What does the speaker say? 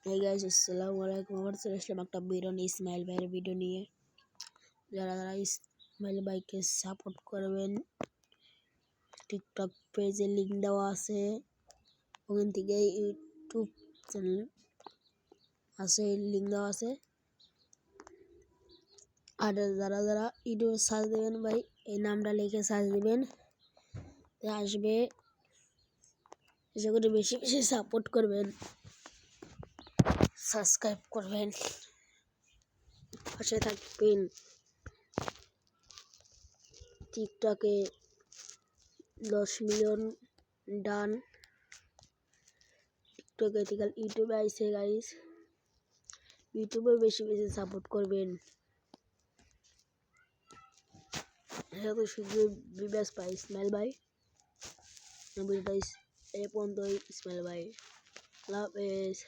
Hey guys, assalamualaikum. আবার চলে আসলাম একটা ভিডিও নিয়ে, ইসমাইল ভাইয়ের ভিডিও নিয়ে। যারা যারা ইসমাইল ভাইকে সাপোর্ট করবেন, টিকটক পেজে লিঙ্ক দেওয়া আছে, ওখান থেকে ইউটিউব চ্যানেল আছে, লিঙ্ক দেওয়া আছে। আর যারা যারা ইউটিউবে সার্চ দেবেন ভাই, এই নামটা লিখে সার্চ দেবেন, আসবে। এসে করে বেশি বেশি সাপোর্ট করবেন, সাবস্ক্রাইব করবেন, পাশে থাকবেন। টিকটকে 10 মিলিয়ন ডান, টিকটকে থেকে ইউটিউবে আইসে গাইস, ইউটিউবে বেশি বেশি সাপোর্ট করবেন। এত শুধু ভিউয়ার্স পাই ইসমাইল ভাই, ভিডিওটা এই পর্যন্তই। ইসমাইল ভাই, আল্লাহ হাফেজ।